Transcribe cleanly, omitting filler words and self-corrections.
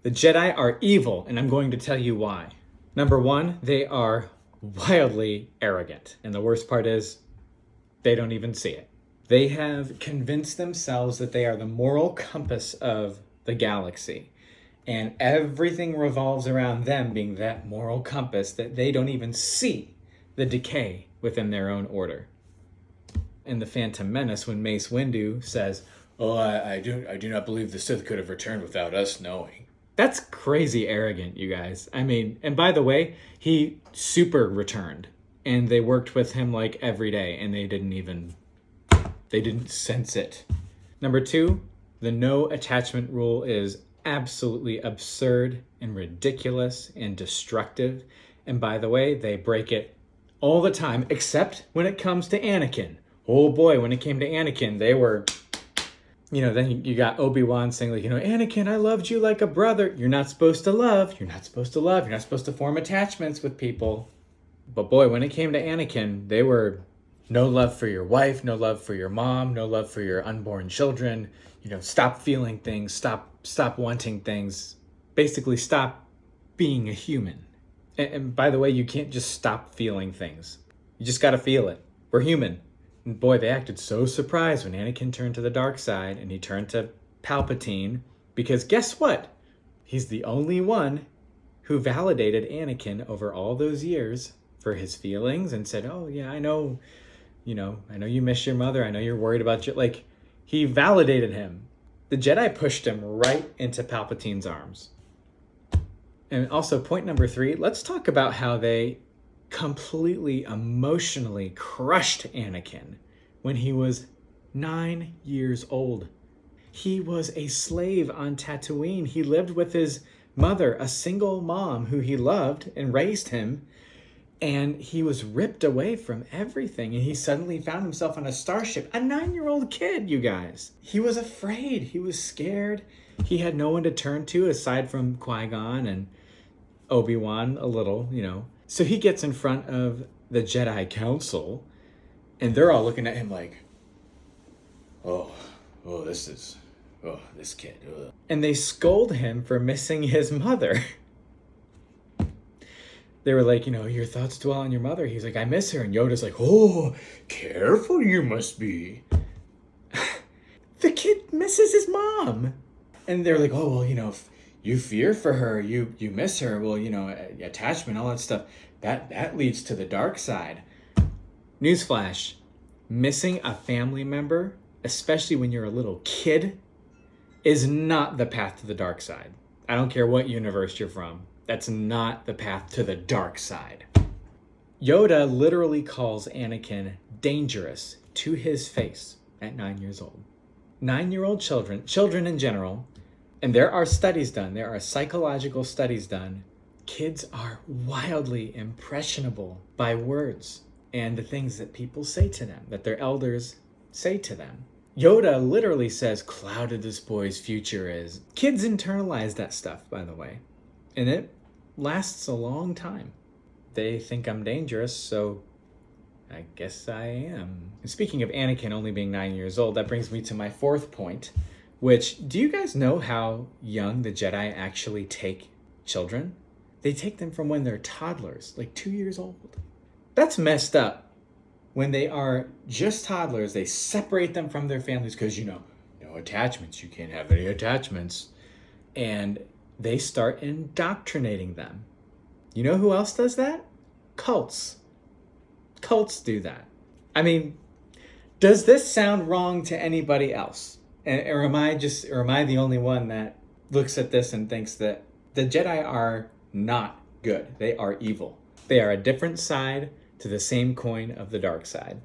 The Jedi are evil, and I'm going to tell you why. Number one, they are wildly arrogant. And the worst part is, they don't even see it. They have convinced themselves that they are the moral compass of the galaxy. And everything revolves around them being that moral compass that they don't even see the decay within their own order. In The Phantom Menace, when Mace Windu says, "Oh, I do not believe the Sith could have returned without us knowing." That's crazy arrogant, you guys. I mean, and by the way, he super returned. And they worked with him like every day, and they didn't sense it. Number two, the no attachment rule is absolutely absurd and ridiculous and destructive. And by the way, they break it all the time, except when it comes to Anakin. Oh boy, when it came to Anakin, they were, then you got Obi-Wan saying, like, Anakin, I loved you like a brother. You're not supposed to love. You're not supposed to love. You're not supposed to form attachments with people. But boy, when it came to Anakin, they were no love for your wife, no love for your mom, no love for your unborn children. Stop feeling things, stop wanting things. Basically, stop being a human. And by the way, you can't just stop feeling things. You just got to feel it. We're human. And boy, they acted so surprised when Anakin turned to the dark side and he turned to Palpatine. Because guess what? He's the only one who validated Anakin over all those years for his feelings and said, "Oh yeah, I know you miss your mother. I know you're worried about your," he validated him. The Jedi pushed him right into Palpatine's arms. And also, point number three, let's talk about how they completely emotionally crushed Anakin when he was 9 years old. He was a slave on Tatooine. He lived with his mother, a single mom who he loved and raised him. And he was ripped away from everything. And he suddenly found himself on a starship. A 9-year-old kid, you guys. He was afraid. He was scared. He had no one to turn to aside from Qui-Gon and Obi-Wan a little, So he gets in front of the Jedi Council. And they're all looking at him like, this kid. Ugh. And they scold him for missing his mother. They were like, your thoughts dwell on your mother. He's like, I miss her. And Yoda's like, oh, careful you must be. The kid misses his mom. And they're like, oh, well, if you fear for her, you miss her. Well, attachment, all that stuff, that leads to the dark side. Newsflash, missing a family member, especially when you're a little kid, is not the path to the dark side. I don't care what universe you're from. That's not the path to the dark side. Yoda literally calls Anakin dangerous to his face at 9 years old. 9-year-old children in general, and there are studies done, there are psychological studies done, kids are wildly impressionable by words and the things that people say to them, that their elders say to them. Yoda literally says, clouded this boy's future is. Kids internalize that stuff, by the way. And it lasts a long time. They think I'm dangerous, so I guess I am. And speaking of Anakin only being 9 years old, that brings me to my fourth point, which, do you guys know how young the Jedi actually take children? They take them from when they're toddlers, like 2 years old. That's messed up. When they are just toddlers, they separate them from their families because, no attachments. You can't have any attachments. And they start indoctrinating them. You know who else does that? Cults. Cults do that. I mean, does this sound wrong to anybody else? Or am I the only one that looks at this and thinks that the Jedi are not good? They are evil. They are a different side to the same coin of the dark side.